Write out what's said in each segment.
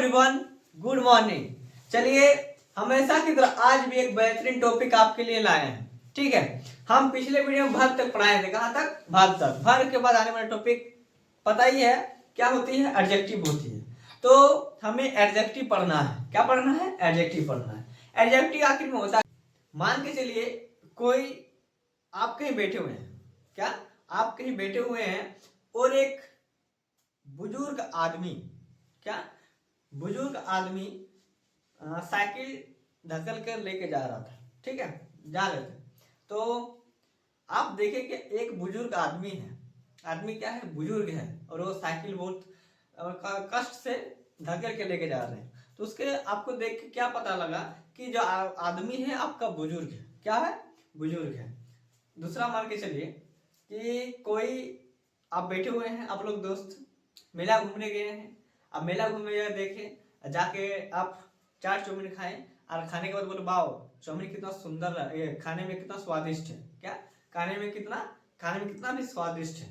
Everyone, good morning. चलिए हमेशा की तरह आज भी एक बेहतरीन टॉपिक आपके लिए लाए हैं। ठीक है, हम पिछले वीडियो में वर्ब तक पढ़ाए थे। कहाँ तक? वर्ब तक। वर्ब के बाद आने वाला टॉपिक पता ही है क्या होती है? एडजेक्टिव होती है। तो हमें एडजेक्टिव पढ़ना है। क्या पढ़ना है? एडजेक्टिव पढ़ना है। एडजेक्टिव आखिर में होता है, मान के चलिए कोई आप कहीं बैठे हुए हैं। क्या आप कहीं बैठे हुए हैं और एक बुजुर्ग आदमी, क्या बुजुर्ग आदमी साइकिल धकल कर लेके जा रहा था। ठीक है, जा रहे थे। तो आप देखें कि एक बुजुर्ग आदमी है। आदमी क्या है? बुजुर्ग है, और वो साइकिल बहुत कष्ट से धकेल के लेके जा रहे हैं। तो उसके आपको देख के क्या पता लगा कि जो आदमी है आपका बुजुर्ग है। क्या है? बुजुर्ग है। दूसरा मान के चलिए कि कोई आप बैठे हुए हैं, आप लोग दोस्त मेला घूमने गए हैं। अब मेला घूमने देखे जाके आप चाट चाउमीन खाएं और खाने के बाद बोले वाओ चाउमीन कितना सुंदर है, खाने में कितना स्वादिष्ट है। क्या खाने में कितना भी स्वादिष्ट है।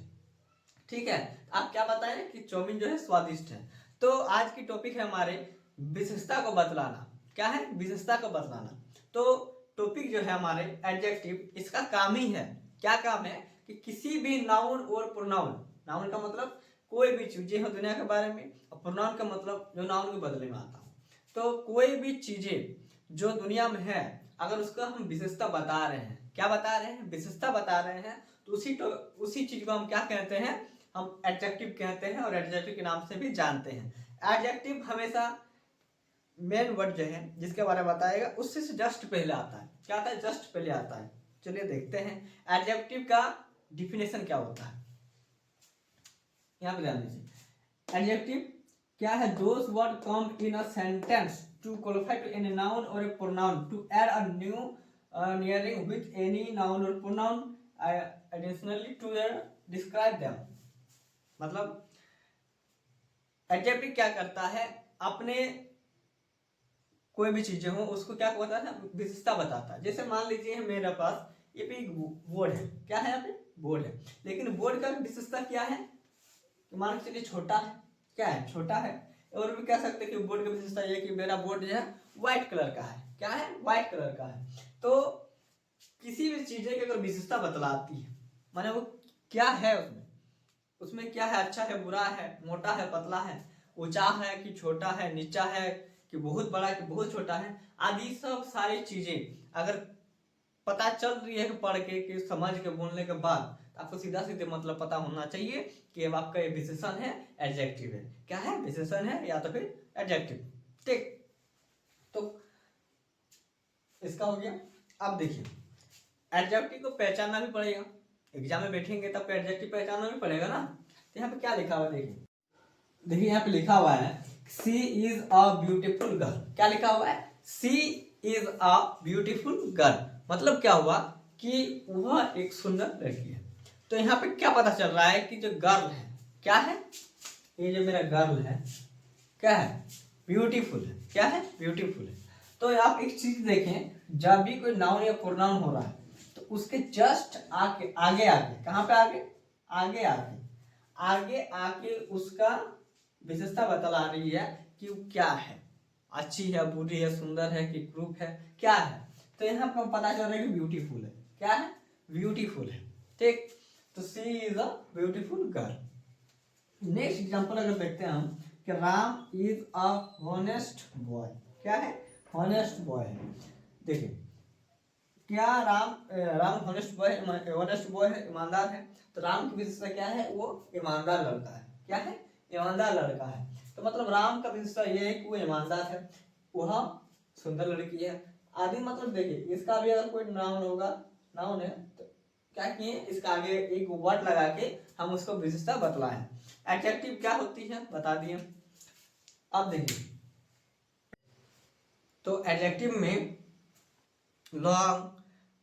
ठीक है, आप क्या बताएं कि चाउमीन जो है स्वादिष्ट है। तो आज की टॉपिक है हमारे विशेषता को बतलाना। क्या है? विशेषता को बतलाना। तो टॉपिक जो है हमारे एडजेक्टिव, इसका काम ही है। क्या काम है? कि किसी भी नाउन और प्रोनाउन, नाउन का मतलब कोई भी चीजें हो दुनिया के बारे में, और प्रोनाउन का मतलब जो नाउन के बदले में आता हो। तो कोई भी चीजें जो दुनिया में है, अगर उसका हम विशेषता बता रहे हैं, क्या बता रहे हैं? विशेषता बता रहे हैं, तो उसी चीज को हम क्या कहते हैं? हम एडजेक्टिव कहते हैं, और एडजेक्टिव के नाम से भी जानते हैं। एडजेक्टिव हमेशा मेन वर्ड जो है जिसके बारे में बताएगा उससे जस्ट पहले आता है। क्या आता है? जस्ट पहले आता है। चलिए देखते हैं एडजेक्टिव का डिफिनेशन क्या होता है। यहाँ पे ध्यान दीजिए, एडजेक्टिव क्या है? Those word come in a sentence to qualify to any noun or a pronoun to add a new meaning with any noun or pronoun additionally to describe them. मतलब एडजेक्टिव क्या करता है? अपने कोई भी चीजें हो उसको क्या बताता है? विशेषता बताता है। जैसे मान लीजिए मेरे पास ये पे एक बोर्ड है। क्या है? यहाँ पे बोर्ड है, लेकिन बोर्ड का विशेषता क्या है? तो मान के चलिए छोटा है। क्या है? छोटा है। और भी कह सकते हैं कि बोर्ड की विशेषता ये कि मेरा बोर्ड जो है व्हाइट कलर का है। क्या है? व्हाइट कलर का है। तो किसी भी चीज की अगर विशेषता बतलाती है, माने वो क्या है, उसमें क्या है? अच्छा है, बुरा है, मोटा है, पतला है, ऊंचा है कि छोटा है, नीचा है कि बहुत बड़ा कि बहुत छोटा है, आदि सब सारी चीजें अगर पता चल रही है पढ़ के कि समझ के बोलने के बाद, आपको सीधा सीधे मतलब पता होना चाहिए कि अब आपका ये विशेषण है, एडजेक्टिव है। क्या है? विशेषण है या तो फिर एडजेक्टिव। ठीक, तो इसका हो गया। अब देखिए एडजेक्टिव को पहचानना भी पड़ेगा। एग्जाम में बैठेंगे तब एडजेक्टिव पहचानना भी पड़ेगा ना। तो यहाँ पे क्या लिखा हुआ है? देखिए यहाँ पे लिखा हुआ है सी इज अ ब्यूटीफुल गर्ल। क्या लिखा हुआ है? सी इज अ ब्यूटीफुल गर्ल। मतलब क्या हुआ कि वह एक सुंदर लड़की है। तो यहाँ पे क्या पता चल रहा है कि जो गर्ल है, क्या है? ये जो मेरा गर्ल है क्या है? ब्यूटीफुल है। क्या है? ब्यूटीफुल है। तो आप एक चीज देखें, जब भी कोई नाउन या प्रोनाउन हो रहा है तो उसके जस्ट आगे आगे आगे, कहाँ पे आगे? आगे आगे आगे आगे उसका विशेषता बतला रही है कि वो क्या है, अच्छी है, बुरी है, सुंदर है कि क्रूप है, क्या है। तो यहाँ पर पता चल रहा है कि ब्यूटीफुल है। क्या है? ब्यूटीफुल है। ठीक, तो she is a beautiful girl. Next example अगर देखते हैं हम कि Ram is a honest boy. क्या है? हॉनेस्ट बॉय है। देखिए क्या राम हॉनेस्ट बॉय है, ईमानदार है। तो राम की विशेषता क्या है? वो ईमानदार लड़का है। क्या है? ईमानदार लड़का है। तो मतलब राम का विशेषता ये है कि वो ईमानदार है, वह सुंदर लड़की है आदि। मतलब देखिए इसका भी अगर कोई नाउन होगा, नाउन है, तो क्या किए? इसका आगे एक वर्ड लगा के हम उसको विशेषता बतलाएं। एडजेक्टिव क्या होती है बता दिए। अब देखिए तो एडजेक्टिव में लॉन्ग,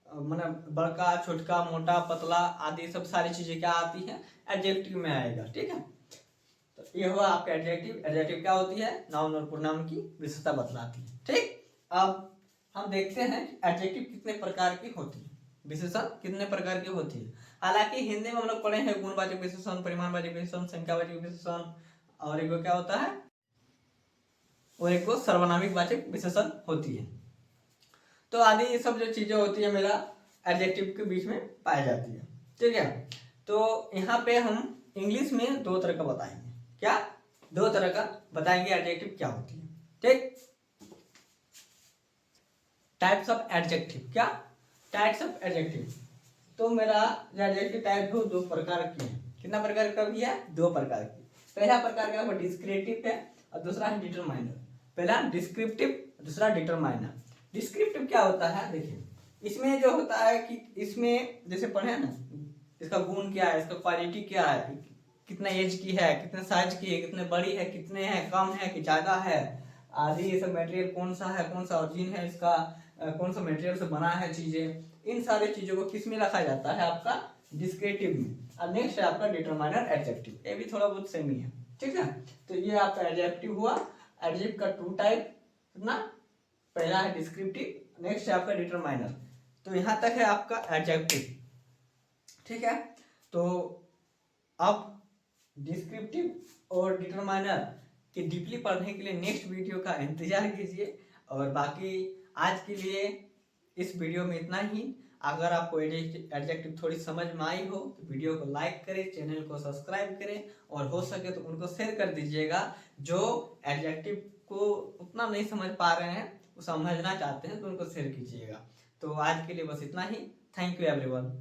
मतलब बड़का, छोटका, मोटा, पतला आदि सब सारी चीजें क्या आती हैं? एडजेक्टिव में आएगा। ठीक है, तो ये हुआ आपका एडजेक्टिव। एडजेक्टिव क्या होती है? नाउन और प्रोनाउन की विशेषता बतलाती है। ठीक, अब हम देखते हैं एडजेक्टिव कितने प्रकार की होती है, विशेषण कितने प्रकार की होती है। हालांकि हिंदी में हम लोग पढ़े हैं गुणवाचक विशेषण, परिमाणवाचक विशेषण, संख्यावाचक विशेषण, और एक क्या होता है? और एक को सर्वनामिक वाचक विशेषण होती है। तो आदि ये सब जो चीजें होती है मेरा एडजेक्टिव के बीच में पाई जाती है। ठीक है, तो यहाँ पे हम इंग्लिश में दो तरह का बताएंगे। क्या? दो तरह का बताएंगे एडजेक्टिव क्या होती है। ठीक, टाइप्स ऑफ एडजेक्टिव। क्या? Types of adjective. तो मेरा जो एडजेक्टिव टाइप है दो प्रकार की है। कितना प्रकार का भी है? दो प्रकार की। पहला प्रकार का है डिस्क्रिप्टिव है और दूसरा है डिटरमाइनर। पहला डिस्क्रिप्टिव, दूसरा डिटरमाइनर। डिस्क्रिप्टिव क्या होता है? देखिए, इसमें जो होता है कि इसमें जैसे पढ़े ना, इसका गुण क्या है, इसका क्वालिटी क्या है, कितना एज की है, कितने साइज की है, कितने बड़ी है, कितने है, कम है कि ज्यादा है, आदि ये सब मटेरियल कौन सा है, कौन सा ओरिजिन है इसका, कौन सा मटेरियल से बना है चीजें, इन सारी चीजों को किस में रखा जाता है? आपका डिस्क्रिप्टिव में। और नेक्स्ट है आपका डिटरमाइनर एडजेक्टिव। ये भी थोड़ा बहुत सेम ही है। ठीक है, तो ये आपका एडजेक्टिव हुआ। एडजेक्टिव का टू टाइप कितना? पहला है डिस्क्रिप्टिव, नेक्स्ट है आपका डिटरमाइनर। तो यहां तक है आपका एडजेक्टिव। ठीक है, तो आप डिस्क्रिप्टिव और डिटरमाइनर के डीपली पढ़ने के लिए नेक्स्ट वीडियो का इंतजार कीजिए। और बाकी आज के लिए इस वीडियो में इतना ही। अगर आपको एडजेक्टिव थोड़ी समझ में आई हो तो वीडियो को लाइक करें, चैनल को सब्सक्राइब करें और हो सके तो उनको शेयर कर दीजिएगा जो एडजेक्टिव को उतना नहीं समझ पा रहे हैं, वो समझना चाहते हैं तो उनको शेयर कीजिएगा। तो आज के लिए बस इतना ही। Thank you everyone.